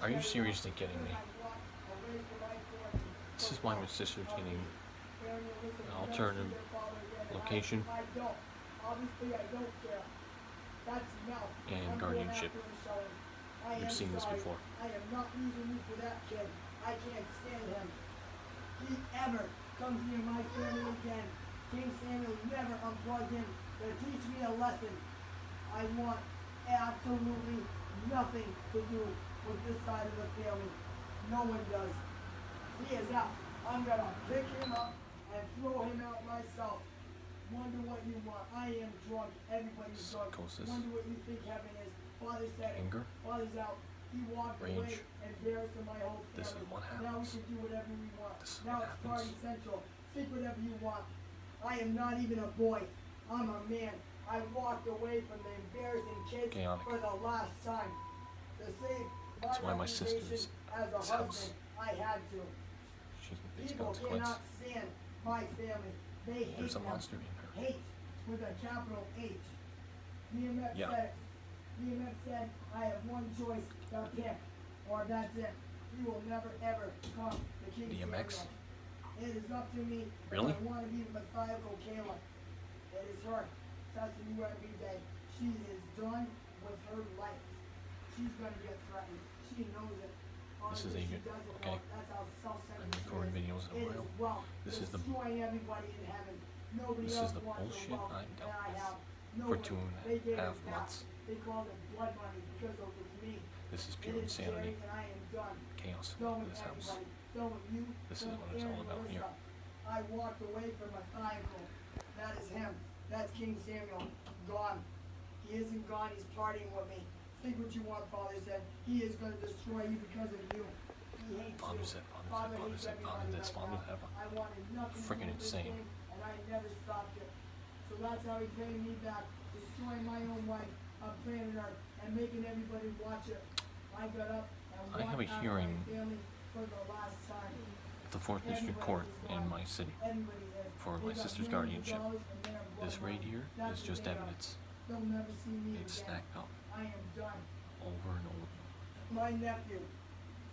Are you seriously kidding me? This is why my sister's getting an alternative location and guardianship. You've seen this before. I am not using you for that kid. I can't stand him. He ever comes near my family again. King Samuel never unplugged him to teach me a lesson. I want absolutely nothing to do with this side of the family. No one does. He is out. I'm gonna pick him up and throw him out myself. Wonder what you want. I am drunk. Everybody's drunk. Psychosis. Wonder what you think heaven is. Father said it. Anger. Father's out. He walked Rage. away and embarrassed my whole family. This is what Now we happens. can do whatever we want. This is Now what it's happens. Party Central. Think whatever you want. I am not even a boy. I'm a man. I walked away from the embarrassing kids Chaotic. for the last time. To save That's why my reputation sister's as a this husband, house. I had to. She's gonna face People consequence. cannot stand my family. They hate There's a them. monster in her. Hate with a capital H. DMX Yeah. said it. DMX said, I have one choice to pick, or that's it. You will never ever come to King DMX? Samuel. It is up to me. if Really? I want to be methodical Kayla. It is her. Testing you every day. She is done with her life. She's gonna get threatened. She knows it. This is Honestly, she Agent, doesn't okay? know it. That's how self-centered I'm she recording is. videos in a It while. is well. This is the destroying everybody in heaven. Nobody This else is the wants bullshit wealth I've dealt that I with have. No for one. 2.5 They gave it back. months. They called it blood money because it was me. This is It pure is insanity. Jerry, and I am done. Chaos Done in with this house. everybody. Done with you. This is done what with it's all Aaron and about here. Melissa. I walked away from methodical. That is him. That's King Samuel. Gone. He isn't gone. He's partying with me. Think what you want, Father said. He is going to destroy you because of you. He hates Father you. said, Father hates said, Father everybody this, right Father now. that. I wanted nothing to Freaking do with this insane. thing, and I never stopped it. So that's how he paid me back, destroying my own wife on planet Earth and making everybody watch it. I got up and I have a walked out hearing my family for the last time. The 4th District Court in my city Everybody is. for They my got sister's millions of guardianship. dollars and they have blood This right money. here That's is what just they are. evidence. They'll never see me It's again. stacked up I am done. over and over. My nephew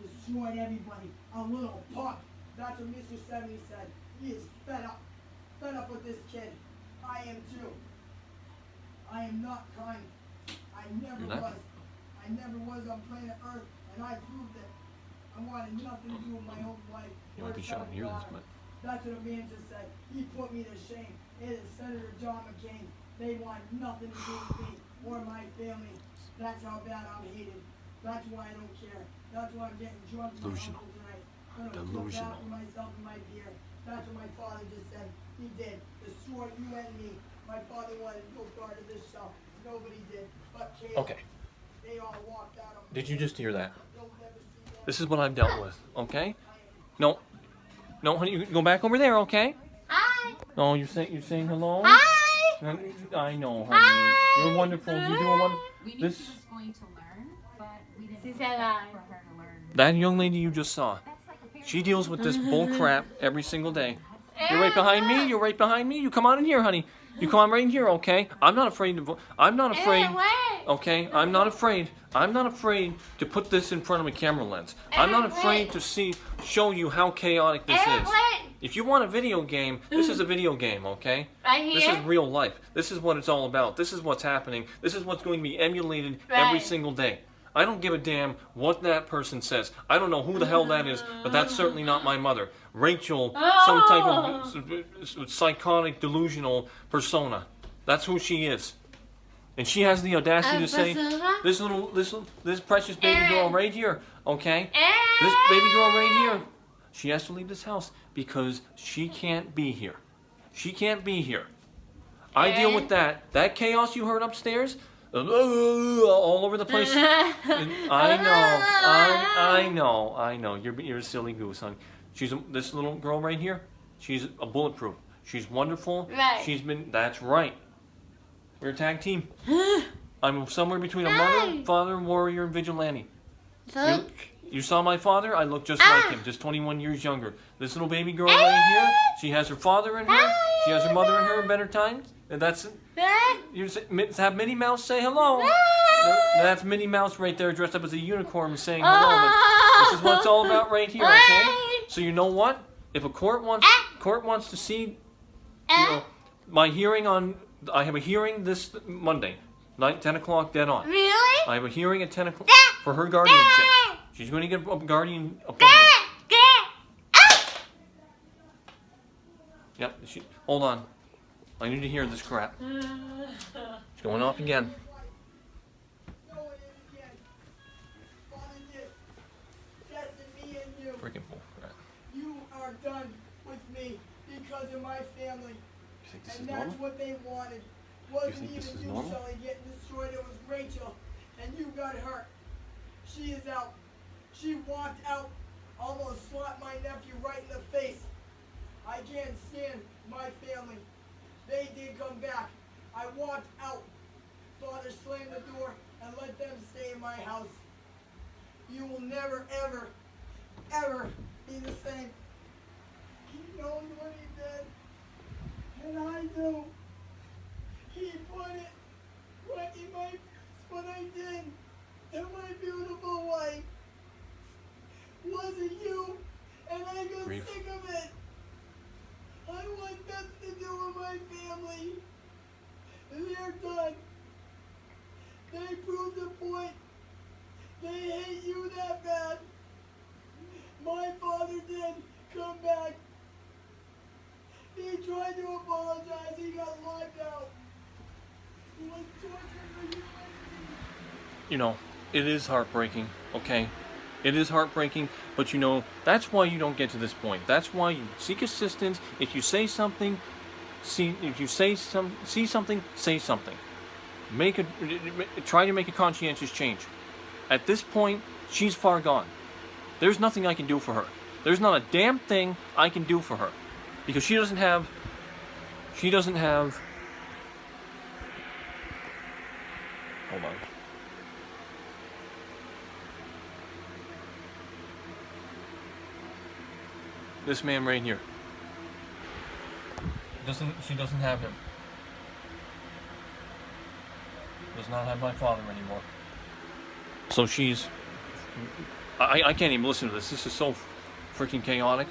destroyed everybody. A little punk. That's what Mr. 70 said. He is fed up. Fed up with this kid. I am too. I am not kind. I never You're not? was. I never was on planet Earth, and I proved it. I wanted nothing to do with my own life. You might be or shocked to hear this, daughter. but That's what a man just said. He put me to shame. It is Senator John McCain. They want nothing to do with me or my family. That's how bad I'm hated. That's why I don't care. That's why I'm getting drunk with my Delusional. uncle tonight. Gonna feel Delusional. bad for myself and my beer. That's what my father just said. He did. Destroy you and me. My father wanted no part of this show. Nobody did. But Caleb. okay. They all walked out on me. Did you just hear that? They'll never see that. This is what I've dealt with, okay? No. No, honey, you go back over there, okay? Hi. No, you're saying hello? Hi. I know, honey. Hi. You're wonderful. You're doing wonderful. We knew This she was going to learn, but we didn't She know said hi. for her to learn. that young lady you just saw. That's like a She deals with this bull crap every single day. You're right behind me. You're right behind me. You come on in here, honey. You come on right in here, okay? I'm not afraid to. I'm not afraid. Okay, I'm not afraid. I'm not afraid to put this in front of a camera lens. I'm not afraid to show you how chaotic this is. If you want a video game, this is a video game, okay? Right This is here. real life. This is what it's all about. This is what's happening. This is what's going to be emulated every Right. single day. I don't give a damn what that person says. I don't know who the hell that is, but that's certainly not my mother. Rachel, some type of psychotic, delusional persona. That's who she is. And she has the audacity to say, this precious baby girl right here, okay? This baby girl right here, she has to leave this house because she can't be here. She can't be here. I deal with that. That chaos you heard upstairs, all over the place. I know. You're a silly goose, honey. This little girl right here. She's a bulletproof. She's wonderful. Right. That's right. We're a tag team. I'm somewhere between a mother, father, warrior, and vigilante. Look. You saw my father? I look just like him, just 21 years younger. This little baby girl right here, she has her father in her. She has her mother in her in better times. And that's it. You have Minnie Mouse say hello. That's Minnie Mouse right there dressed up as a unicorn saying hello. But this is what it's all about right here, okay? So you know what? If a court wants to see, you know, my hearing on, I have a hearing this Monday, 10 o'clock, dead on. Really? I have a hearing at 10 o'clock for her guardianship. She's going to get a guardian appointment. Yep. Hold on. I need to hear this crap. It's going off again. No, it is again. Father did. Tested me and you. Freaking bull crap. You are done with me because of my family. You think this is And that's normal? what they wanted. Wasn't think this even is you, normal? Shelly, getting destroyed. It was Rachel. And you got hurt. She is out. She walked out. Almost slapped my nephew right in the face. I can't stand my family. They did come back. I walked out. Father slammed the door and let them stay in my house. You will never, ever, ever be the same. He knows what he did. And I do. He put it right in my face, what I did. And my beautiful wife. Wasn't you. And I got Grief. sick of it. I want nothing to do with my family. They're done. They proved the point. They hate you that bad. My father did come back. He tried to apologize. He got locked out. He was tortured for you. You know, it is heartbreaking, okay? It is heartbreaking, but you know, that's why you don't get to this point. That's why you seek assistance. If you say something, see something, say something. Try to make a conscientious change. At this point, she's far gone. There's nothing I can do for her. There's not a damn thing I can do for her. Because she doesn't have hold on. This man right here. She doesn't have him. Does not have my father anymore. So I can't even listen to this. This is so freaking chaotic.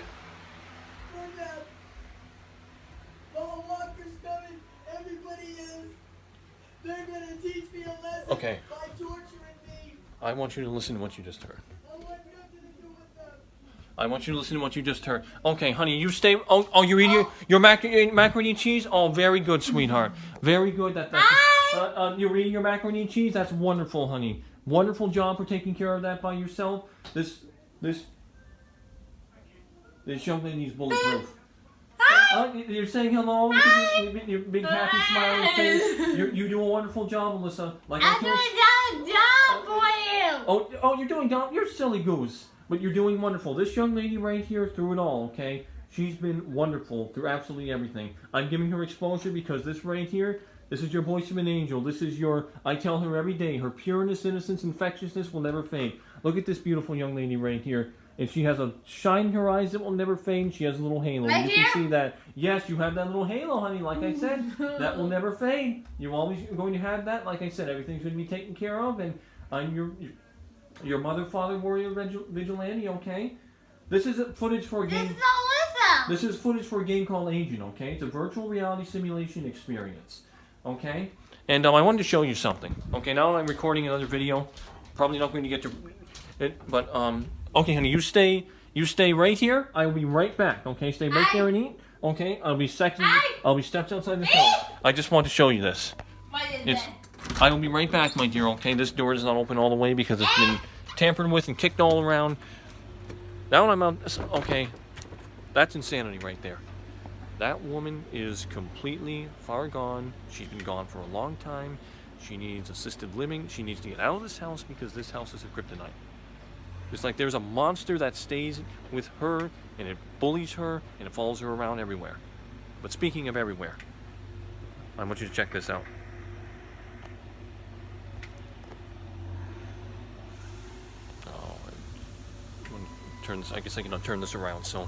While Walker's coming, everybody is. They're gonna teach me a lesson Okay. by torturing me. I want you to listen to what you just heard. I want nothing to do with them. I want you to listen to what you just heard. Okay, honey, you stay. Oh, you're eating your macaroni and cheese. Oh, very good, sweetheart. Very good. You're eating your macaroni and cheese. That's wonderful, honey. Wonderful job for taking care of that by yourself. This young lady's bulletproof. You're saying hello. Your big happy smiling face. You do a wonderful job, Alyssa. Like I told. job for you. Oh, you're doing. You're silly goose. But you're doing wonderful. This young lady right here through it all, okay? She's been wonderful through absolutely everything. I'm giving her exposure because this right here, this is your voice of an angel. This is I tell her every day, her pureness, innocence, infectiousness will never fade. Look at this beautiful young lady right here. And she has a shine in her eyes that will never fade. She has a little halo. Right You here? can see that. Yes, you have that little halo, honey, like I said. That will never fade. You're always going to have that. Like I said, everything's going to be taken care of. And your mother, father, warrior, vigilante, okay? This is footage for a game. This is Alyssa. This is footage for a game called Agent, okay? It's a virtual reality simulation experience, okay? And I wanted to show you something. Okay, now I'm recording another video. Probably not going to get to it, but okay, honey, you stay right here. I will be right back. Okay, stay right there and eat. Okay, I'll be steps outside the house. I just want to show you this. I will be right back, my dear, okay? This door is not open all the way because it's been tampered with and kicked all around. Now I'm out. Okay, that's insanity right there. That woman is completely far gone. She's been gone for a long time. She needs assisted living. She needs to get out of this house because this house is a kryptonite. It's like there's a monster that stays with her and it bullies her and it follows her around everywhere. But speaking of everywhere, I want you to check this out. Turn this. I guess I can turn this around. So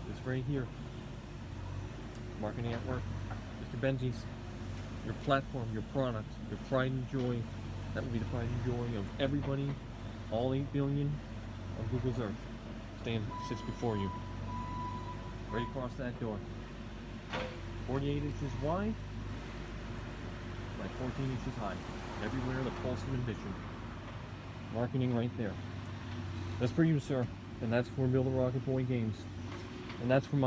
this right here, marketing at work, Mr. Benji's. your platform, your product, your pride and joy. That would be the pride and joy of everybody, all 8 billion on Google's Earth. Sits before you. Right across that door. 48 inches wide by 14 inches high. Everywhere the pulse of ambition. Marketing right there. That's for you, sir. And that's for Build a Rocket Boy Games. And that's for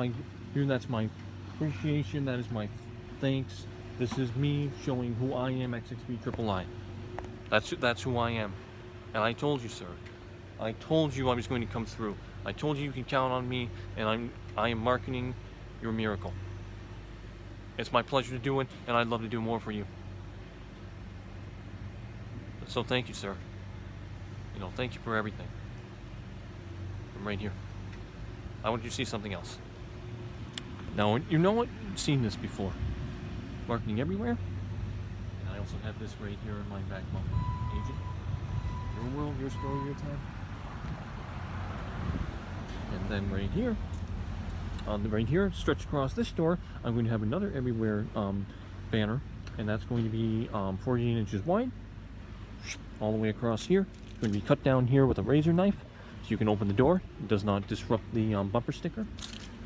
that's my appreciation. That is my thanks. This is me showing who I am, XXB That's who I am. And I told you, sir. I told you I was going to come through. I told you can count on me, and I am marketing your miracle. It's my pleasure to do it, and I'd love to do more for you. So thank you, sir. Thank you for everything. I'm right here. I want you to see something else. Now, you know what? You've seen this before. Marketing everywhere. And I also have this right here in my back pocket. Agent. Your world, your story, your time. And then right here, stretched across this door, I'm going to have another everywhere banner, and that's going to be 48 inches wide, all the way across here. It's going to be cut down here with a razor knife, so you can open the door. It does not disrupt the bumper sticker,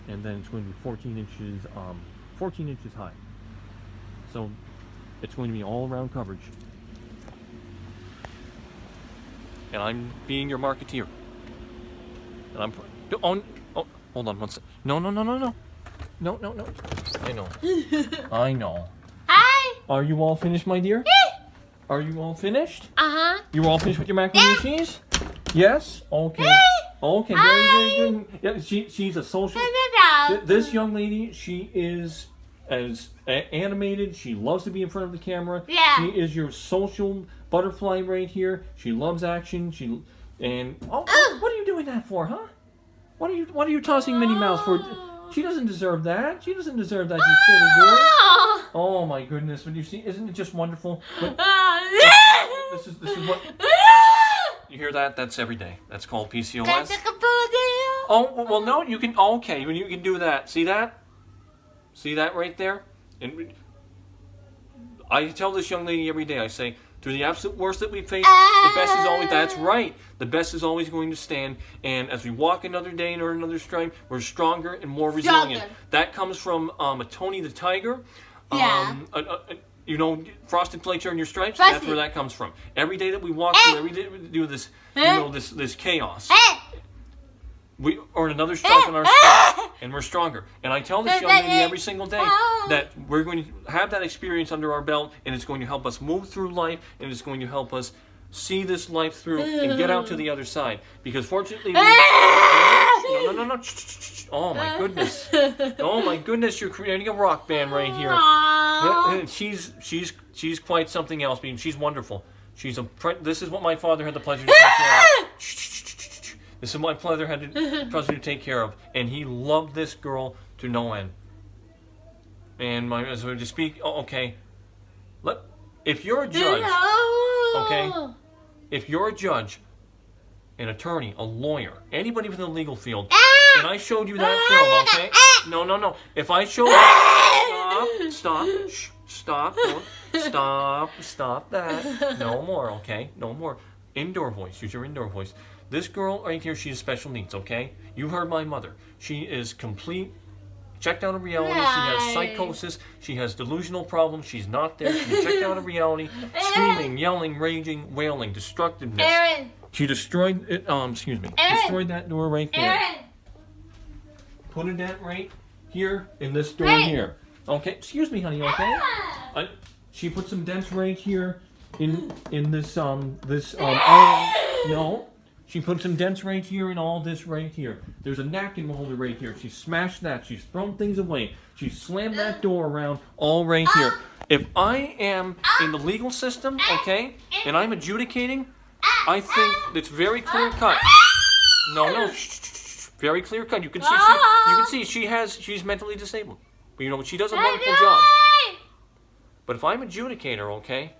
and then it's going to be 14 inches high. So it's going to be all around coverage. And I'm being your marketeer. And I'm hold on one second. No. I know. Hi. Are you all finished, my dear? Are you all finished? You all finished with your macaroni and cheese? Yes? Okay. Okay, very good. Yeah, she's a social. This young lady, she is as animated. She loves to be in front of the camera. Yeah. She is your social butterfly right here. She loves action. What are you doing that for, huh? What are you tossing Minnie Mouse for? She doesn't deserve that. She doesn't deserve that, you silly girl. Oh my goodness! But you see, isn't it just wonderful? This is what you hear that? That's every day. That's called PCOS. Oh well, no, you can. Okay, you can do that. See that? See that right there? And I tell this young lady every day. I say, through the absolute worst that we face, the best is always. That's right. The best is always going to stand. And as we walk another day or another stripe, we're stronger and more resilient. That comes from a Tony the Tiger. Yeah. Frosted Flakes are in your stripes. Frosty. That's where that comes from. Every day that we walk through, every day we do this, this chaos. We earn another stripe on our stripe, and we're stronger. And I tell this young lady every single day that we're going to have that experience under our belt, and it's going to help us move through life, and it's going to help us see this life through and get out to the other side. Because fortunately, no. Oh my goodness! Oh my goodness! You're creating a rock band right here. She's quite something else. I mean, she's wonderful. This is what my father had the pleasure to take care of. This is what my father had the pleasure to take care of, and he loved this girl to no end. And as we just speak, okay. If you're a judge, okay. If you're a judge, an attorney, a lawyer, anybody within the legal field, and I showed you that film, okay? No. If I showed you... Stop that. No more, okay? No more. Indoor voice. Use your indoor voice. This girl right here, she has special needs, okay? You heard my mother. She is complete... checked out of reality. She has psychosis. She has delusional problems. She's not there. She's checked out of reality. Screaming, yelling, raging, wailing, destructiveness. She destroyed it. Destroyed that door right there. Put it at right here in this door here. Okay. Excuse me, honey. Okay. She put some dents right here in this no. She put some dents right here and all this right here. There's a napkin holder right here. She smashed that. She's thrown things away. She slammed that door around all right here. If I am in the legal system, okay, and I'm adjudicating, I think it's very clear cut. No, very clear cut. You can see she's mentally disabled. But you know, she does a wonderful job. But if I'm adjudicator, okay,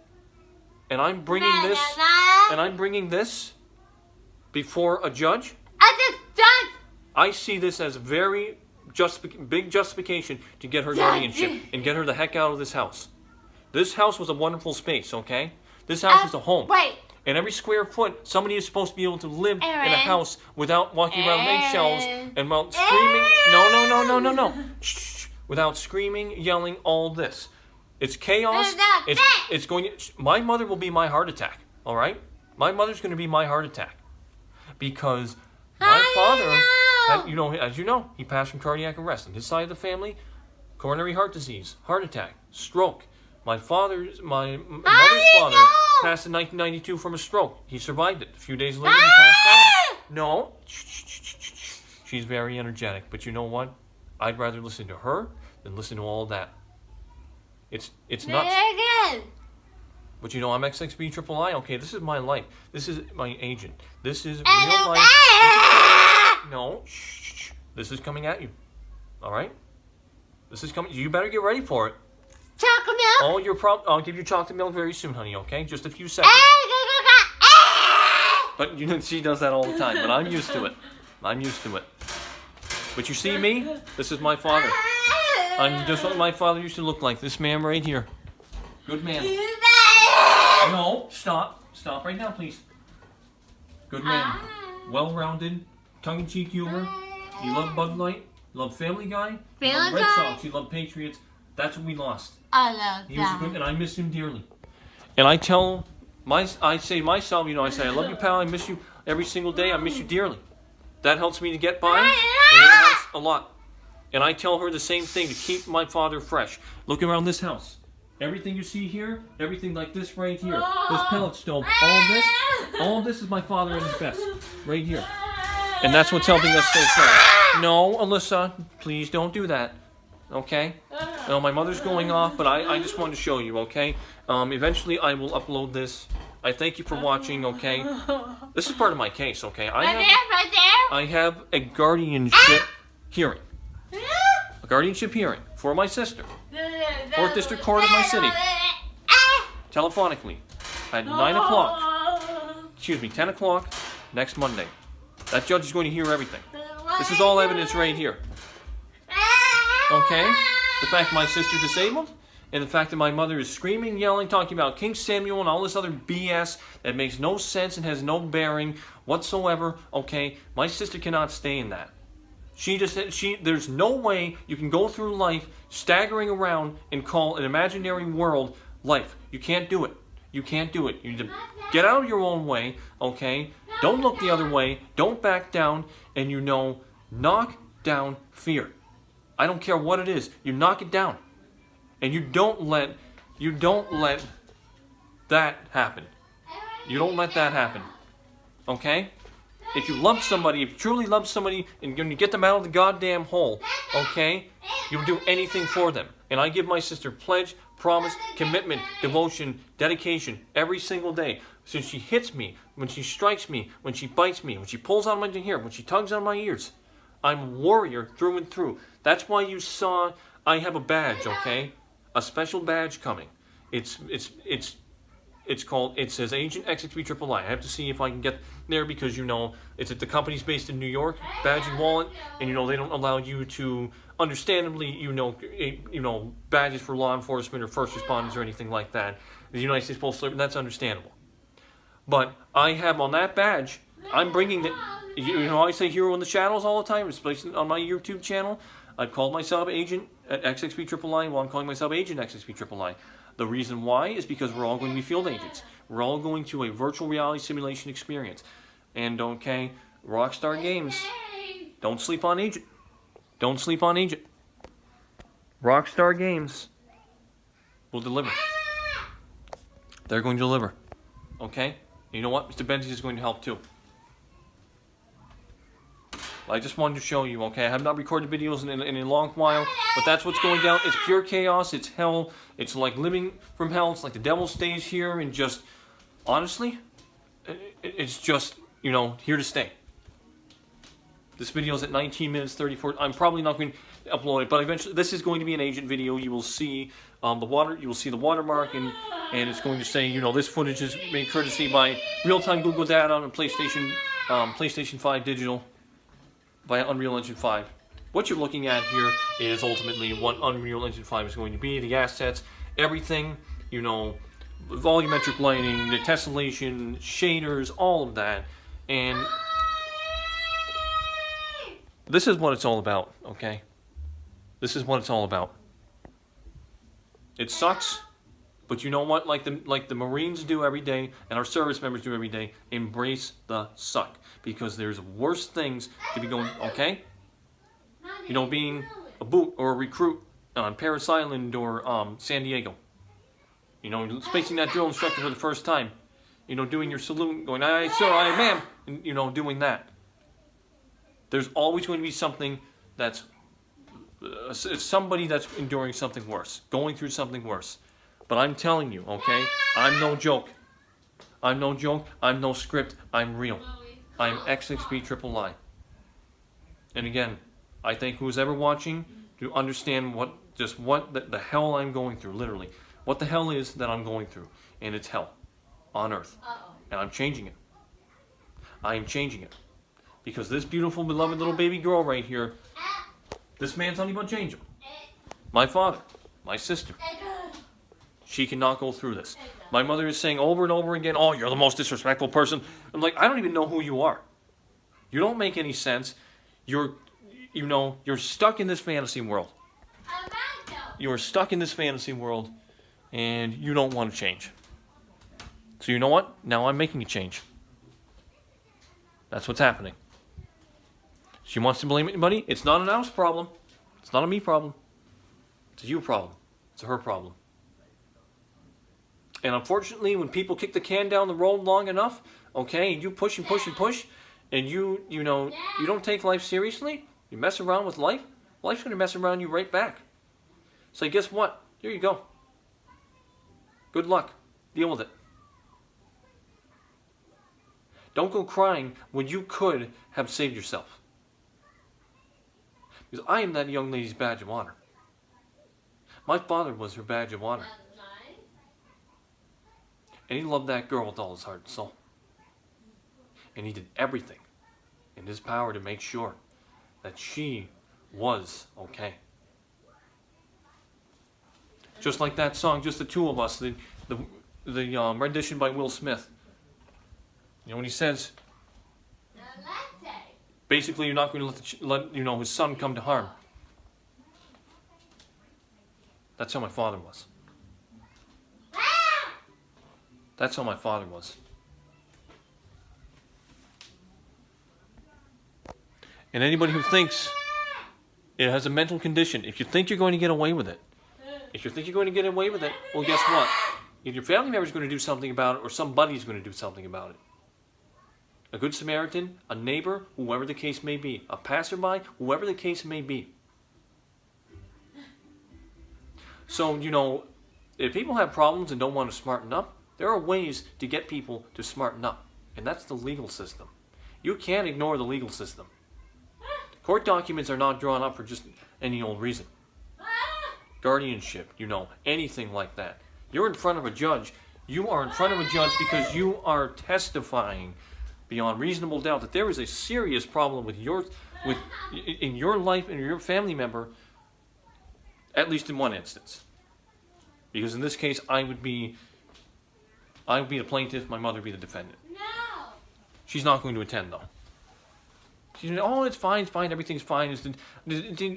and I'm bringing this before a judge, I see this as a very big justification to get her guardianship and get her the heck out of this house. This house was a wonderful space, okay? This house is a home. Wait. And every square foot, somebody is supposed to be able to live in a Aaron. house without walking around eggshells Aaron. and without screaming. No. Shh. Without screaming, yelling, all this. It's chaos. It's going to... My mother will be my heart attack, all right? My mother's going to be my heart attack. Because my father, as you know, he passed from cardiac arrest. On his side of the family, coronary heart disease, heart attack, stroke. My mother's father passed in 1992 from a stroke. He survived it. A few days later, he passed out. No. She's very energetic. But you know what? I'd rather listen to her than listen to all that. It's nuts. But you know, I'm XXB-III. Okay, this is my life. This is my agent. This is real life. No. Shh. This is coming at you. All right? This is coming. You better get ready for it. Chocolate milk. Oh, I'll give you chocolate milk very soon, honey, okay? Just a few seconds. But she does that all the time, but I'm used to it. But you see me? This is my father. I'm just what my father used to look like. This man right here. Good man. No, stop. Stop right now, please. Good man. Well-rounded, tongue-in-cheek humor. You love Bud Light. You love Family Guy. You love Red Sox. You love Patriots. That's what we lost. I love He was good, and I miss him dearly. And I say to myself, I say, I love you, pal. I miss you every single day. I miss you dearly. That helps me to get by, and it helps a lot. And I tell her the same thing to keep my father fresh. Look around this house. Everything you see here, everything like this right here, this pellet stove, all this is my father at his best, right here. And that's what's helping us stay fresh. No, Alyssa, please don't do that. Okay? No, my mother's going off, but I just wanted to show you, okay? Eventually I will upload this. I thank you for watching, okay? This is part of my case, okay? I have a guardianship hearing. A guardianship hearing for my sister. 4th District Court of my city. Telephonically. At 9 o'clock. Excuse me, 10 o'clock next Monday. That judge is going to hear everything. This is all evidence right here. Okay? The fact my sister's disabled, and the fact that my mother is screaming, yelling, talking about King Samuel and all this other BS that makes no sense and has no bearing whatsoever. Okay? My sister cannot stay in that. There's no way you can go through life staggering around and call an imaginary world life. You can't do it. You can't do it. You need to get out of your own way, okay? Don't look the other way. Don't back down. And knock down fear. I don't care what it is. You knock it down. And you don't let that happen. You don't let that happen. Okay? If you love somebody, if you truly love somebody, and you're going to get them out of the goddamn hole, okay? You'll do anything for them. And I give my sister pledge, promise, commitment, devotion, dedication every single day. Since she hits me, when she strikes me, when she bites me, when she pulls on my hair, when she tugs on my ears. I'm a warrior through and through. That's why you saw I have a badge, okay? A special badge coming. It says Agent XXB-III. I have to see if I can get there because it's at the company's based in New York, badge and wallet, and they don't allow you to understandably badges for law enforcement or first responders or anything like that. The United States Postal Service, that's understandable. But I have on that badge, I'm bringing the I say hero in the shadows all the time, especially on my YouTube channel. I've called myself Agent at XXB-III. Well, I'm calling myself Agent XXB-III. The reason why is because we're all going to be field agents. We're all going to a virtual reality simulation experience. And, okay, Rockstar Games, don't sleep on Agent. Don't sleep on Agent. Rockstar Games will deliver. They're going to deliver. Okay? And you know what? Mr. Benzie is going to help too. I just wanted to show you, okay? I have not recorded videos in a long while, but that's what's going down. It's pure chaos. It's hell. It's like living from hell. It's like the devil stays here and just, honestly, it's just, here to stay. This video is at 19 minutes 34. I'm probably not going to upload it, but eventually, this is going to be an agent video. You will see you will see the watermark, and it's going to say, this footage is made courtesy by real-time Google data on a PlayStation 5 digital. By Unreal Engine 5. What you're looking at here is ultimately what Unreal Engine 5 is going to be, the assets, everything. you know, volumetric lighting, the tessellation, shaders, all of that. And this is what it's all about, okay? This is what it's all about. It sucks, but you know what? Like the Marines do every day, and our service members do every day, embrace the suck. Because there's worse things to be going, okay? You know, being a boot or a recruit on Paris Island or San Diego. You know, spacing that drill instructor for the first time. You know, doing your salute, going, aye, sir, aye, ma'am. And, you know, doing that. There's always going to be something that's, it's somebody that's enduring something worse. Going through something worse. But I'm telling you, okay, I'm no joke. I'm no joke. I'm no script. I'm real. I'm XXB-III. And again, I think who's ever watching to understand what the hell I'm going through, literally. What the hell is that I'm going through. And it's hell on earth. And I'm changing it. I am changing it. Because this beautiful, beloved little baby girl right here, this man's honey bunch angel. My father, my sister, she cannot go through this. My mother is saying over and over again, oh, you're the most disrespectful person. I'm like, I don't even know who you are. You don't make any sense. You're stuck in this fantasy world. You are stuck in this fantasy world, and you don't want to change. So you know what? Now I'm making a change. That's what's happening. She wants to blame anybody. It's not an us problem. It's not a me problem. It's a you problem. It's a her problem. And unfortunately, when people kick the can down the road long enough, okay, and you push and push and push, and you don't take life seriously, you mess around with life, life's going to mess around you right back. So guess what? Here you go. Good luck. Deal with it. Don't go crying when you could have saved yourself. Because I am that young lady's badge of honor. My father was her badge of honor. And he loved that girl with all his heart and soul. And he did everything in his power to make sure that she was okay. Just like that song, Just the Two of Us, the rendition by Will Smith. You know, when he says, basically you're not going to let his son come to harm. That's how my father was. That's how my father was. And anybody who thinks it has a mental condition, if you think you're going to get away with it, well, guess what? Either your family member is going to do something about it, or somebody's going to do something about it. A good Samaritan, a neighbor, whoever the case may be, a passerby, whoever the case may be. So, if people have problems and don't want to smarten up, there are ways to get people to smarten up. And that's the legal system. You can't ignore the legal system. Court documents are not drawn up for just any old reason. Guardianship, anything like that. You're in front of a judge. You are in front of a judge because you are testifying beyond reasonable doubt that there is a serious problem in your life and your family member, at least in one instance. Because in this case, I would be the plaintiff, my mother would be the defendant. No. She's not going to attend, though. She's going, oh, it's fine, everything's fine.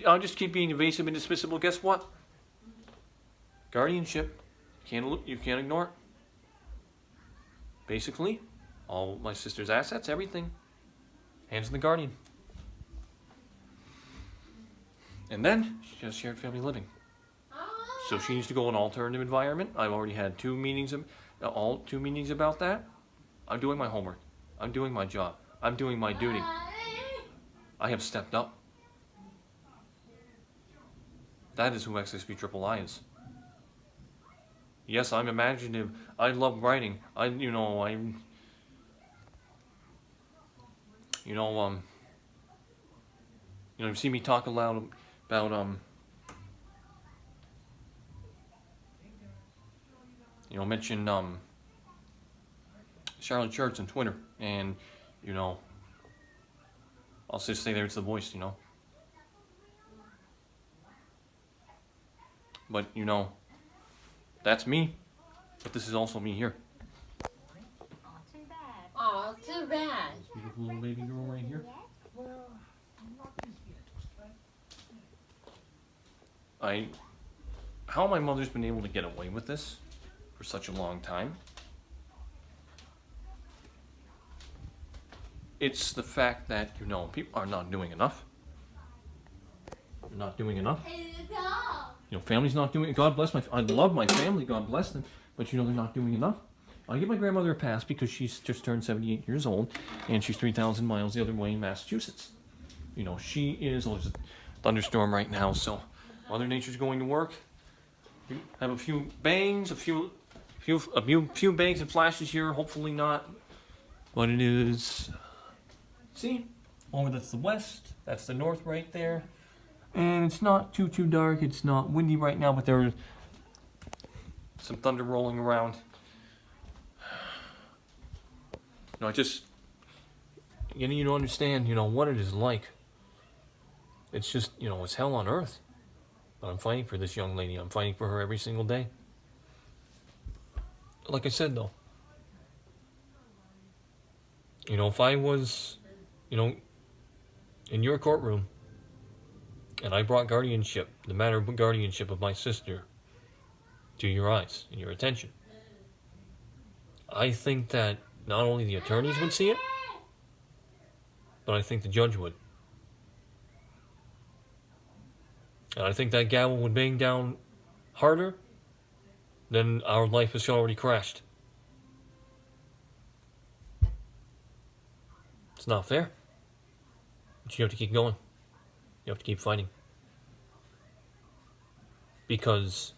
I'll just keep being evasive and dismissible. Guess what? Guardianship, you can't ignore it. Basically, all my sister's assets, everything, hands in the guardian. And then she has shared family living. So she needs to go in an alternative environment. I've already had two meetings about that. I'm doing my homework. I'm doing my job. I'm doing my duty. I have stepped up. That is who XXB-III is. Yes, I'm imaginative. I love writing. You see me talk aloud about mention Charlotte Church on Twitter, and I'll just say there it's the voice, But that's me. But this is also me here. All too bad. Oh, too bad. Beautiful little baby girl right here. How my mother's been able to get away with this for such a long time. It's the fact that, you know, people are not doing enough. They're not doing enough. You know, family's not doing it. God bless I love my family, God bless them. But, you know, they're not doing enough. I give my grandmother a pass because she's just turned 78 years old and she's 3,000 miles the other way in Massachusetts. You know, she is, there's a thunderstorm right now, so Mother Nature's going to work. Have a few bangs, a few bangs and flashes here, hopefully not. But it is, see, over that's the west, that's the north right there. And it's not too dark, it's not windy right now, but there's some thunder rolling around. You know, I just, getting you to understand, you know, what it is like. It's just, you know, it's hell on earth. But I'm fighting for this young lady. I'm fighting for her every single day. Like I said, though, you know, if I was, you know, in your courtroom, and I brought guardianship, the matter of guardianship of my sister, to your eyes and your attention, I think that not only the attorneys would see it, but I think the judge would. And I think that gavel would bang down harder than our life has already crashed. It's not fair. But you have to keep going. You have to keep fighting. Because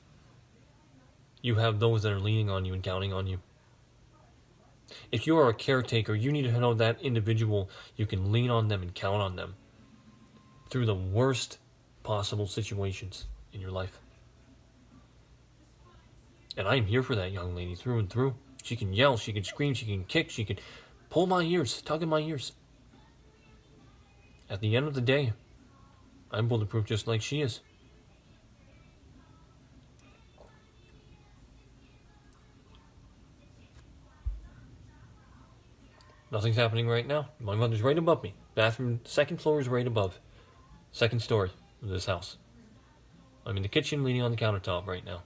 you have those that are leaning on you and counting on you. If you are a caretaker, you need to know that individual, you can lean on them and count on them through the worst possible situations in your life. And I am here for that young lady through and through. She can yell, she can scream, she can kick, she can pull my ears, tug at my ears. At the end of the day, I'm bulletproof just like she is. Nothing's happening right now. My mother's right above me. Bathroom, second floor is right above. Second story of this house. I'm in the kitchen leaning on the countertop right now.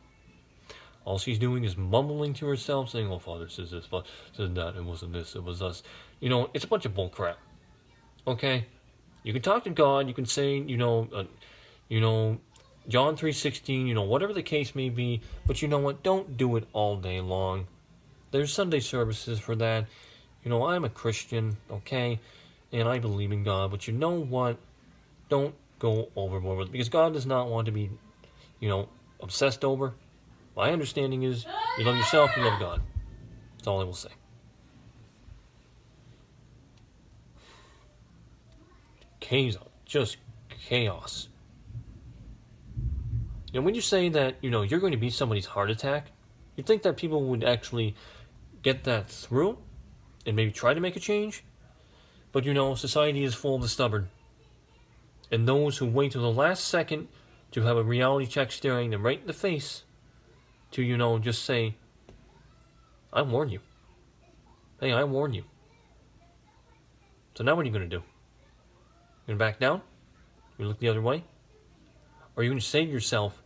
All she's doing is mumbling to herself, saying, "Oh, Father says this, Father says that, it wasn't this, it was us." You know, it's a bunch of bull crap. Okay? You can talk to God, you can say, John 3:16, whatever the case may be, but you know what? Don't do it all day long. There's Sunday services for that. I'm a Christian, okay? And I believe in God, but you know what? Don't go overboard with it, because God does not want to be, obsessed over. My understanding is you love yourself, you love God. That's all I will say. Chaos, just chaos. And when you say that, you're going to be somebody's heart attack, you'd think that people would actually get that through and maybe try to make a change. But society is full of the stubborn. And those who wait till the last second to have a reality check staring them right in the face to, just say, "I warned you. Hey, I warned you." So now what are you going to do? You're going to back down? You look the other way? Or are you going to save yourself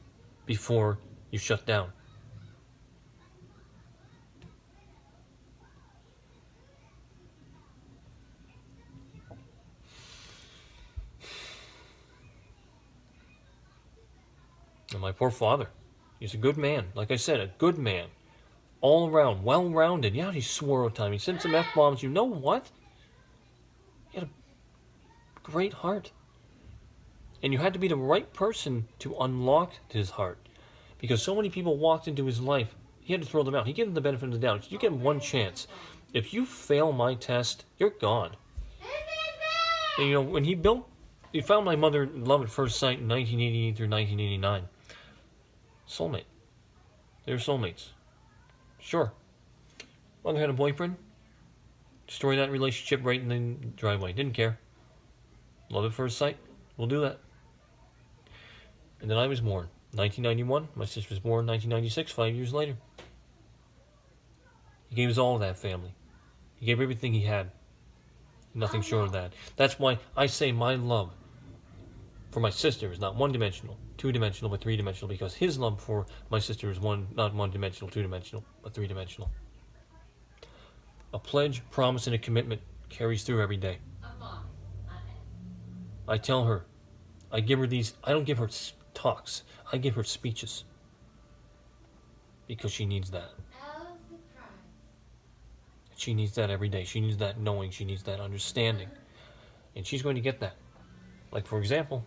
before you shut down? And my poor father, he's a good man. Like I said, a good man. All around, well-rounded. Yeah, he swore all the time. He said some F-bombs. You know what? He had a great heart. And you had to be the right person to unlock his heart. Because so many people walked into his life, he had to throw them out. He gave them the benefit of the doubt. You get one chance. If you fail my test, you're gone. And when he found my mother in love at first sight in 1988 through 1989. Soulmate. They were soulmates. Sure. Mother had a boyfriend. Destroy that relationship right in the driveway. Didn't care. Love at first sight. We'll do that. And then I was born. 1991. My sister was born 1996, 5 years later. He gave his all to that family. He gave everything he had. Nothing short of that. That's why I say my love for my sister is not one-dimensional, two-dimensional, but three-dimensional, because his love for my sister is not one-dimensional, two-dimensional, but three-dimensional. A pledge, promise, and a commitment carries through every day. I tell her, I give her these, I don't give her talks, I give her speeches. Because she needs that. She needs that every day. She needs that knowing, she needs that understanding. And she's going to get that. Like, for example,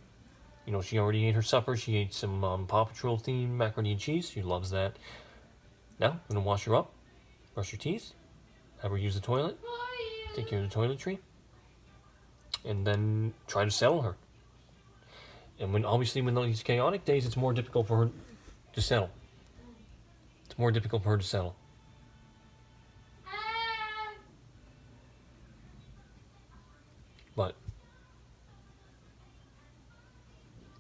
she already ate her supper. She ate some Paw Patrol themed macaroni and cheese. She loves that. Now, I'm going to wash her up, brush her teeth, have her use the toilet, take care of the toiletry, and then try to settle her. And obviously when these chaotic days, it's more difficult for her to settle. It's more difficult for her to settle. But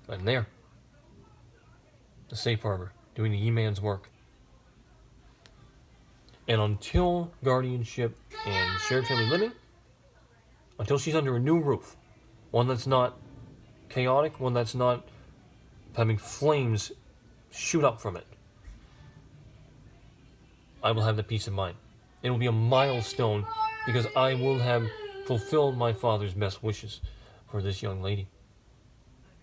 I'm there. The safe harbor, doing the E-Man's work. And until guardianship and shared family living, until she's under a new roof, one that's not chaotic, one that's not having flames shoot up from it, I will have the peace of mind. It will be a milestone because I will have fulfilled my father's best wishes for this young lady.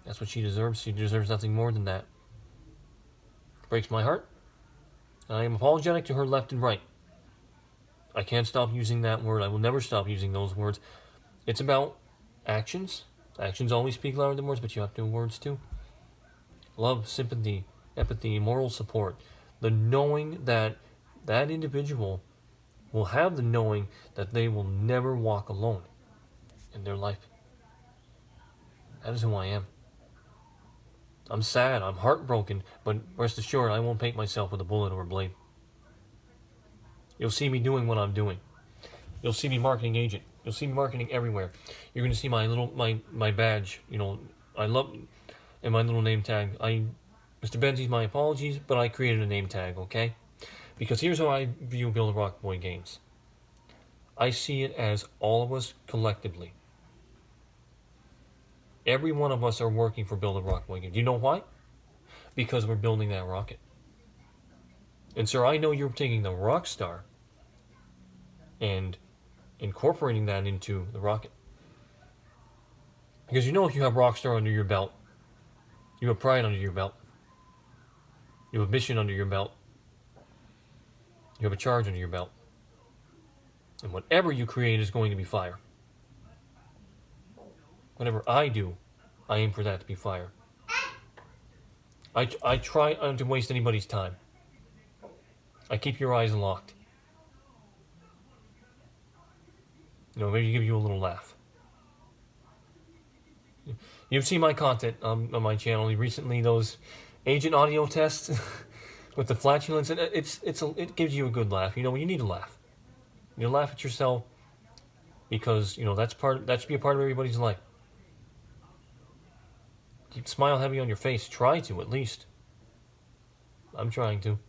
That's what she deserves. She deserves nothing more than that. It breaks my heart. I am apologetic to her left and right. I can't stop using that word. I will never stop using those words. It's about actions. Actions always speak louder than words, but you have to do words too. Love, sympathy, empathy, moral support. The knowing that that individual will have the knowing that they will never walk alone in their life. That is who I am. I'm sad, I'm heartbroken, but rest assured I won't paint myself with a bullet or a blade. You'll see me doing what I'm doing. You'll see me marketing agent. You'll see me marketing everywhere. You're going to see my badge, I love, and my little name tag. Mr. Benzie's my apologies, but I created a name tag, okay? Because here's how I view Build a Rock Boy games. I see it as all of us collectively. Every one of us are working for Build a Rock Boy games. Do you know why? Because we're building that rocket. And sir, I know you're taking the Rockstar and incorporating that into the rocket. Because if you have Rockstar under your belt, you have pride under your belt, you have a mission under your belt, you have a charge under your belt. And whatever you create is going to be fire. Whatever I do, I aim for that to be fire. I try not to waste anybody's time. I keep your eyes locked. Maybe give you a little laugh. You've seen my content on my channel recently, those agent audio tests with the flatulence, and it gives you a good laugh. You need to laugh. You laugh at yourself because that should be a part of everybody's life. Keep smile heavy on your face. Try to, at least. I'm trying to.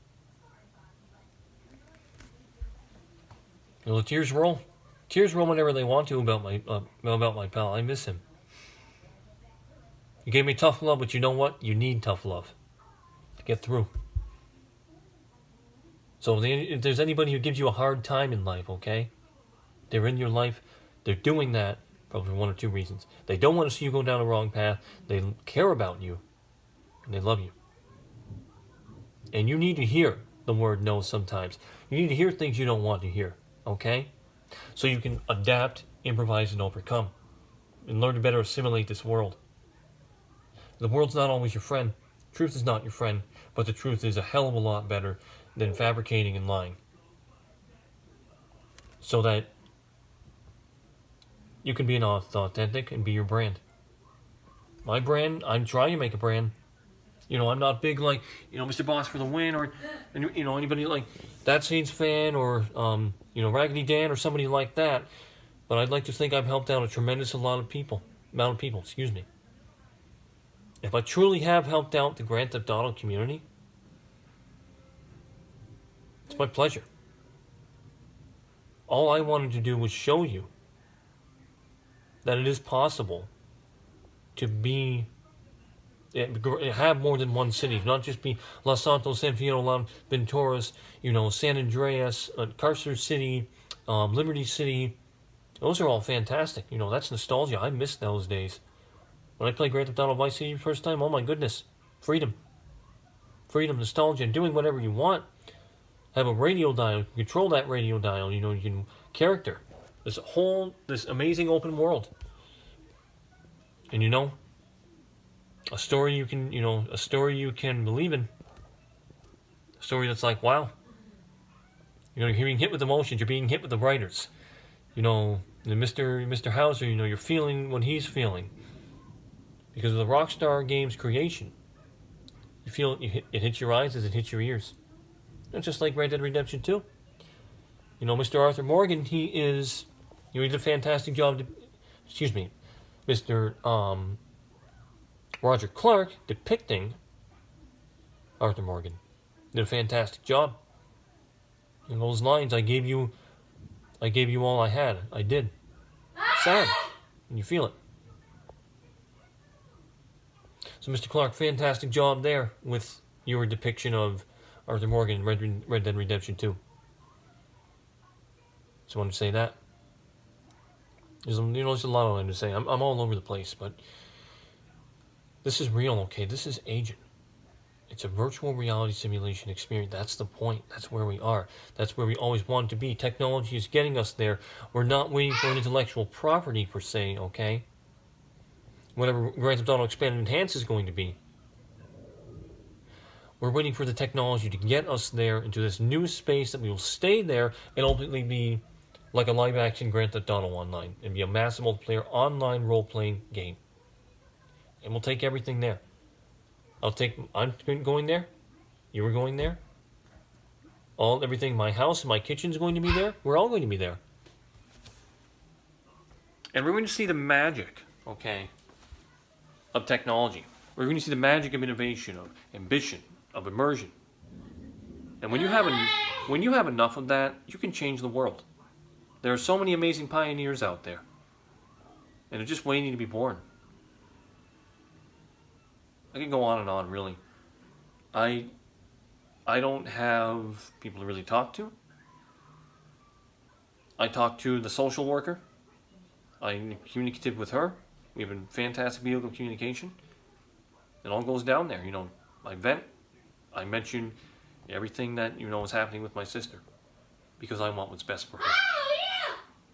The tears roll. Tears roll whenever they want to about my pal. I miss him. You gave me tough love, but you know what? You need tough love to get through. So if there's anybody who gives you a hard time in life, okay? They're in your life. They're doing that probably for one or two reasons. They don't want to see you go down the wrong path. They care about you. And they love you. And you need to hear the word no sometimes. You need to hear things you don't want to hear, okay? So you can adapt, improvise, and overcome. And learn to better assimilate this world. The world's not always your friend. Truth is not your friend. But the truth is a hell of a lot better than fabricating and lying. So that you can be authentic and be your brand. My brand, I'm trying to make a brand. I'm not big like, Mr. Boss for the win or, anybody like That Seeds fan or, Raggedy Dan or somebody like that. But I'd like to think I've helped out a tremendous amount of people. If I truly have helped out the Grand Theft Auto community, it's my pleasure. All I wanted to do was show you that it is possible to be, have more than one city, not just be Los Santos, San Fierro, Venturas, San Andreas, Carcer City, Liberty City. Those are all fantastic. That's nostalgia. I miss those days. When I played Grand Theft Auto Vice City the first time, oh my goodness, freedom. Freedom, nostalgia, and doing whatever you want. Have a radio dial, control that radio dial, you can character. This amazing open world. And a story you can believe in. A story that's like, wow. You're being hit with emotions, you're being hit with the writers. The Mr. Hauser, you're feeling what he's feeling. Because of the Rockstar Games creation. You feel it hits your eyes as it hits your ears. It's just like Red Dead Redemption 2. Mr. Arthur Morgan, he did a fantastic job. Mr. Roger Clark depicting Arthur Morgan did a fantastic job. In those lines, I gave you all I had. I did. Sad, and you feel it. So, Mr. Clark, fantastic job there with your depiction of Arthur Morgan in Red Dead Redemption 2. Just wanted to say that. There's a lot I want to say. I'm all over the place, but this is real, okay? This is Agent. It's a virtual reality simulation experience. That's the point. That's where we are. That's where we always wanted to be. Technology is getting us there. We're not waiting for an intellectual property, per se, okay? Whatever Grand Theft Auto Expanded Enhanced is going to be. We're waiting for the technology to get us there into this new space that we will stay there and ultimately be like a live-action Grand Theft Auto Online and be a massive multiplayer online role-playing game. And we'll take everything there. I'm going there. You were going there. Everything, my house and my kitchen is going to be there. We're all going to be there. And we're going to see the magic, okay, of technology. We're going to see the magic of innovation, of ambition, of immersion. And when you have enough of that, you can change the world. There are so many amazing pioneers out there. And they're just waiting to be born. I can go on and on, really. I don't have people to really talk to. I talk to the social worker. I communicated with her. We have a fantastic vehicle of communication. It all goes down there. I vent. I mention everything that is happening with my sister. Because I want what's best for her.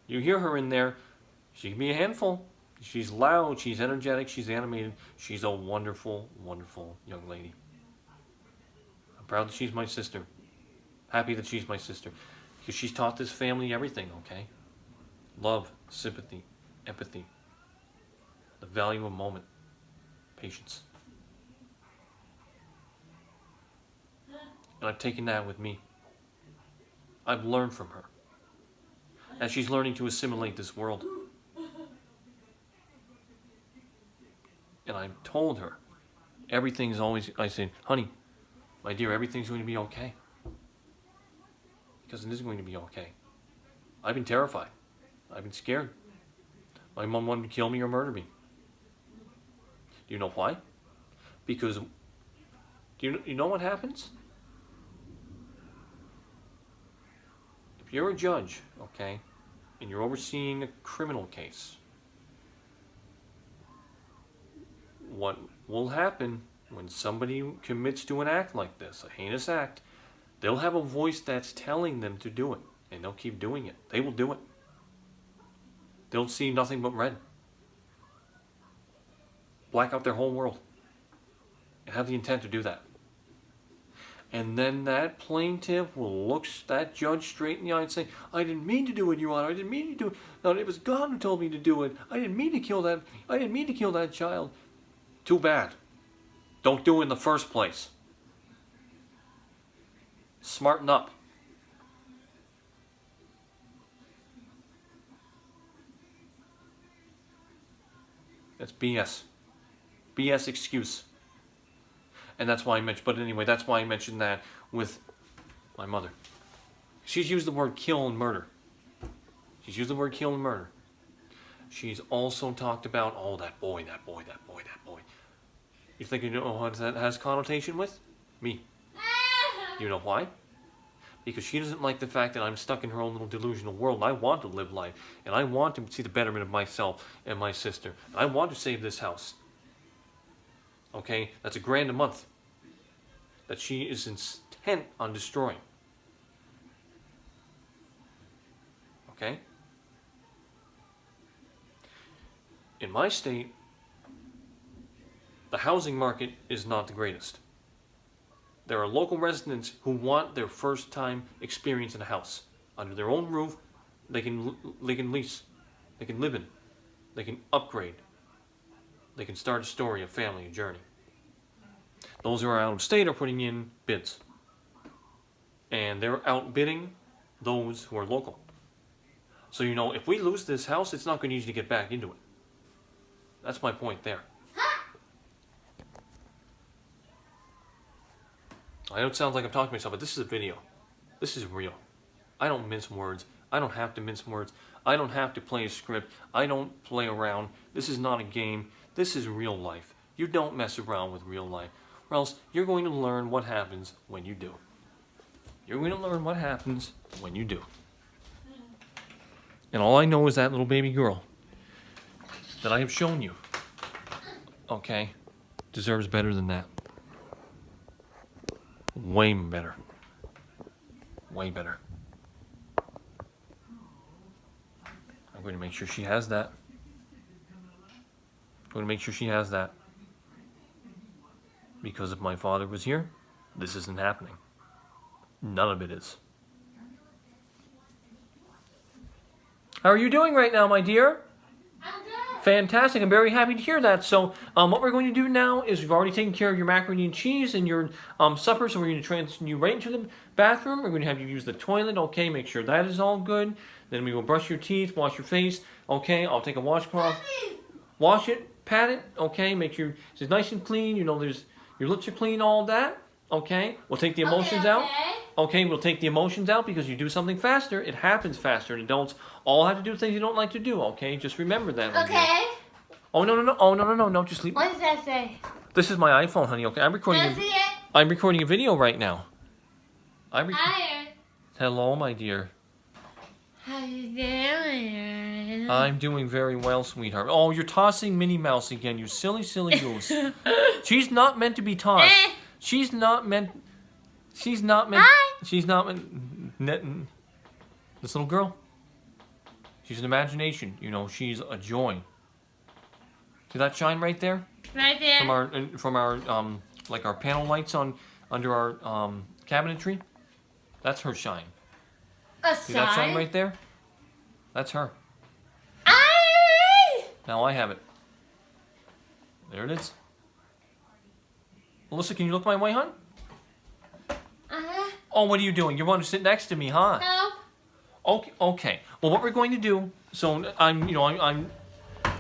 You hear her in there. She can be a handful. She's loud, she's energetic, she's animated. She's a wonderful, wonderful young lady. I'm proud that she's my sister. Happy that she's my sister. Because she's taught this family everything, okay? Love, sympathy, empathy. The value of a moment. Patience. And I've taken that with me. I've learned from her. As she's learning to assimilate this world. And I've told her, everything's always, I said, honey, my dear, everything's going to be okay. Because it is going to be okay. I've been terrified. I've been scared. My mom wanted to kill me or murder me. Do you know why? Because, you know what happens? If you're a judge, okay, and you're overseeing a criminal case, what will happen when somebody commits to an act like this, a heinous act, they'll have a voice that's telling them to do it, and they'll keep doing it. They will do it. They'll see nothing but red. Black out their whole world. And have the intent to do that. And then that plaintiff will look that judge straight in the eye and say, I didn't mean to do it, Your Honor. I didn't mean to do it. No, it was God who told me to do it. I didn't mean to kill that. I didn't mean to kill that child. Too bad. Don't do it in the first place. Smarten up. That's BS. BS excuse. And that's why I mentioned, but anyway, that's why I mentioned that with my mother. She's used the word kill and murder. She's used the word kill and murder. She's also talked about, oh, that boy, that boy, that boy, that boy. You think you know what that has connotation with? Me. You know why? Because she doesn't like the fact that I'm stuck in her own little delusional world. And I want to live life. And I want to see the betterment of myself and my sister. I want to save this house. Okay? That's $1,000 a month that she is intent on destroying. Okay? In my state, the housing market is not the greatest. There are local residents who want their first time experience in a house. Under their own roof, they can lease, they can live in, they can upgrade, they can start a story, a family, a journey. Those who are out of state are putting in bids. And they're outbidding those who are local. So, you know, if we lose this house, it's not going to be easy to get back into it. That's my point there. I know it sounds like I'm talking to myself, but this is a video. This is real. I don't mince words. I don't have to mince words. I don't have to play a script. I don't play around. This is not a game. This is real life. You don't mess around with real life, or else you're going to learn what happens when you do. You're going to learn what happens when you do. And all I know is that little baby girl that I have shown you, okay, deserves better than that. Way better. Way better. I'm going to make sure she has that. I'm going to make sure she has that. Because if my father was here, this isn't happening. None of it is. How are you doing right now, my dear? I'm good. Fantastic. I'm very happy to hear that. So what we're going to do now is we've already taken care of your macaroni and cheese and your supper, so we're going to transfer you right into the bathroom. We're going to have you use the toilet, okay? Make sure that is all good. Then we will brush your teeth, wash your face, okay? I'll take a washcloth, wash it, pat it, okay? Make sure it's nice and clean. You know, your lips are clean, all that, okay? We'll take the emotions out. Okay, we'll take the emotions out because you do something faster, it happens faster. And adults all have to do things you don't like to do, okay? Just remember that. Okay. Oh, no. Oh, no. Just leave. What does that say? This is my iPhone, honey, okay? I'm recording Does it? I'm recording a video right now. Hi. Hello, my dear. How you doing? I'm doing very well, sweetheart. Oh, you're tossing Minnie Mouse again, you silly goose. She's not meant to be tossed. She's not meant... She's not meant... This little girl. She's an imagination. You know, she's a joy. See that shine right there? Right there. From our like our panel lights under our cabinetry? That's her shine. See that shine right there? That's her. Now I have it. There it is. Alyssa, can you look my way, hon? Oh, what are you doing? You want to sit next to me, huh? No. Okay. Well, what we're going to do, so I'm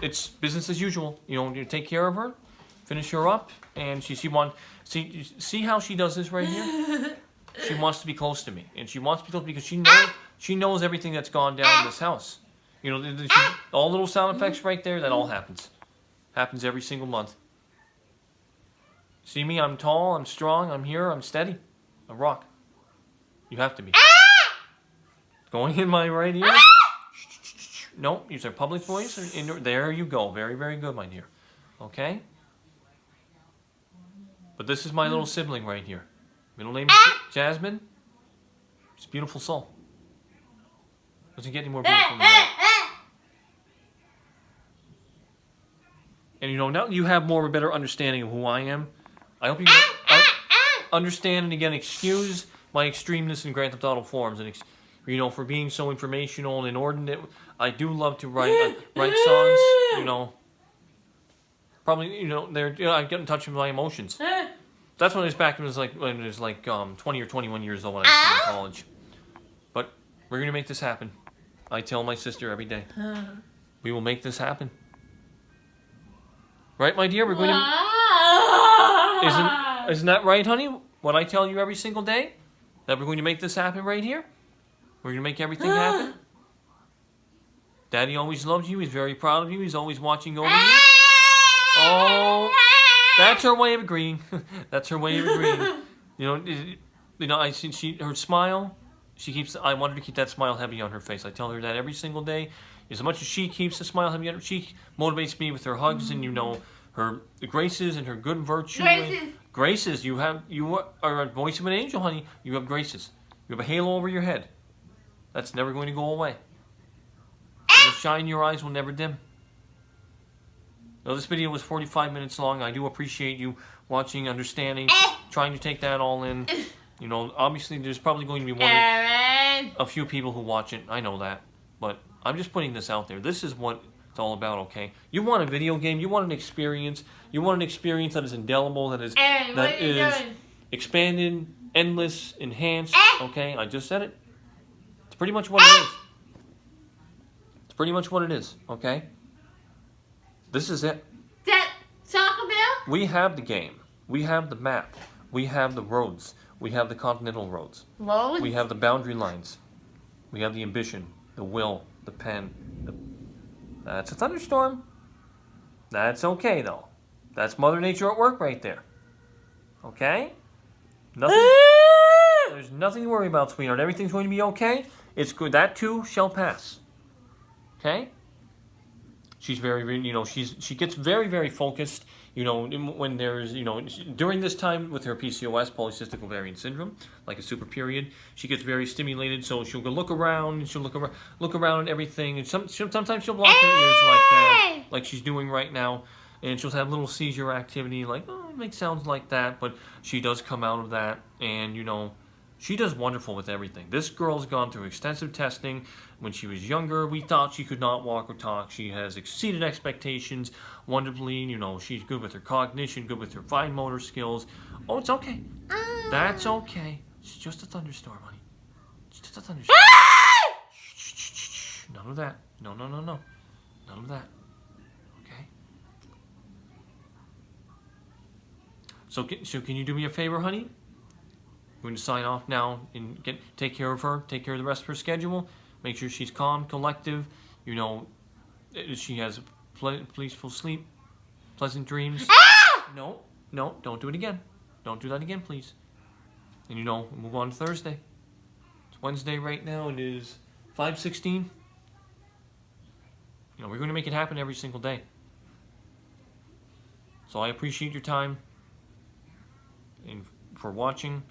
it's business as usual. You know, you take care of her, finish her up, and she wants, see how she does this right here? She wants to be close to me, and she wants to be close because she knows everything that's gone down in this house. You know, all little sound effects right there, that all happens. Happens every single month. See me? I'm tall, I'm strong, I'm here, I'm steady. A rock. You have to be. Going in my right ear. No, use our public voice. There you go. Very, very good, my dear. Okay? But this is my little sibling right here. Middle name is Jasmine. She's a beautiful soul. Doesn't get any more beautiful than that. And you know, now you have more of a better understanding of who I am. I hope you can understand, and again, excuse my extremeness in Grand Theft Auto forms, and you know, for being so informational and inordinate. I do love to write songs. You know, probably I get in touch with my emotions. That's when I was back when it was like 20 or 21 years old when I was in college. But we're gonna make this happen. I tell my sister every day, we will make this happen. Right, my dear? We're going to. Isn't that right, honey? What I tell you every single day? That we're going to make this happen right here? We're going to make everything happen? Daddy always loves you. He's very proud of you. He's always watching over you. Oh, that's her way of agreeing. That's her way of agreeing. I see her smile. She keeps. I want her to keep that smile heavy on her face. I tell her that every single day. As much as she keeps the smile heavy on her, she motivates me with her hugs and her graces and her good virtue. Graces. You are a voice of an angel, honey. You have graces. You have a halo over your head. That's never going to go away. The shine in your eyes will never dim. Now, this video was 45 minutes long. I do appreciate you watching, understanding, trying to take that all in. Obviously, there's probably going to be a few people who watch it. I know that. But I'm just putting this out there. This is what it's all about, okay? You want a video game. You want an experience. You want an experience that is indelible, that is expanded, endless, enhanced, okay? I just said it. It's pretty much what it is. It's pretty much what it is, okay? This is it. That Taco Bell? We have the game. We have the map. We have the roads. We have the continental roads. Roads? We have the boundary lines. We have the ambition, the will, the pen. That's a thunderstorm. That's okay, though. That's Mother Nature at work right there. Okay? There's nothing to worry about, sweetheart. Everything's going to be okay. It's good. That, too, shall pass. Okay? She's she gets very, very focused, when there's, during this time with her PCOS, polycystic ovarian syndrome, like a super period, she gets very stimulated, so she'll go look around, and she'll look around at everything, and sometimes she'll block her ears like that, like she's doing right now, and she'll have little seizure activity, like, it makes sounds like that, but she does come out of that, and, she does wonderful with everything. This girl's gone through extensive testing. When she was younger, we thought she could not walk or talk. She has exceeded expectations wonderfully. She's good with her cognition, good with her fine motor skills. Oh, it's okay. That's okay. It's just a thunderstorm, honey. It's just a thunderstorm. Shh. None of that. No. None of that. Okay? So can you do me a favor, honey? We're going to sign off now and take care of her, take care of the rest of her schedule, make sure she's calm, collective, she has peaceful sleep, pleasant dreams. No, don't do it again. Don't do that again, please. And we'll move on to Thursday. It's Wednesday right now, it is 5:16. We're going to make it happen every single day. So I appreciate your time and for watching.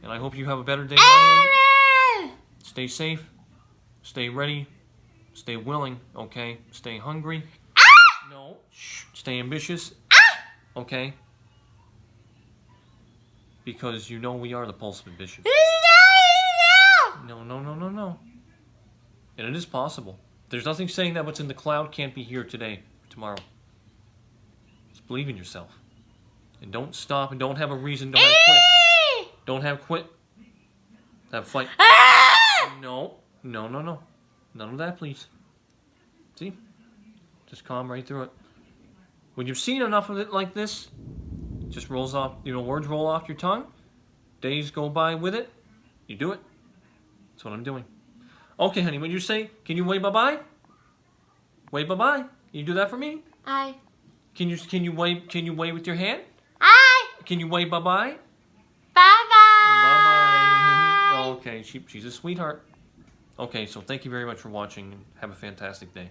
And I hope you have a better day than I am. Stay safe. Stay ready. Stay willing, okay? Stay hungry. No. Shh. Stay ambitious. Okay? Because we are the pulse of ambition. No. And it is possible. There's nothing saying that what's in the cloud can't be here today, tomorrow. Just believe in yourself. And don't stop and don't have a reason to quit. Don't have quit. Have fight. No. None of that, please. See? Just calm right through it. When you've seen enough of it like this, it just rolls off, words roll off your tongue. Days go by with it. You do it. That's what I'm doing. Okay, honey, when you say, can you wave bye-bye? Wave bye-bye. Can you do that for me? Aye. Can you wave with your hand? Aye. Can you wave bye-bye? Bye-bye. Bye-bye. Okay, she's a sweetheart. Okay, so thank you very much for watching, and have a fantastic day.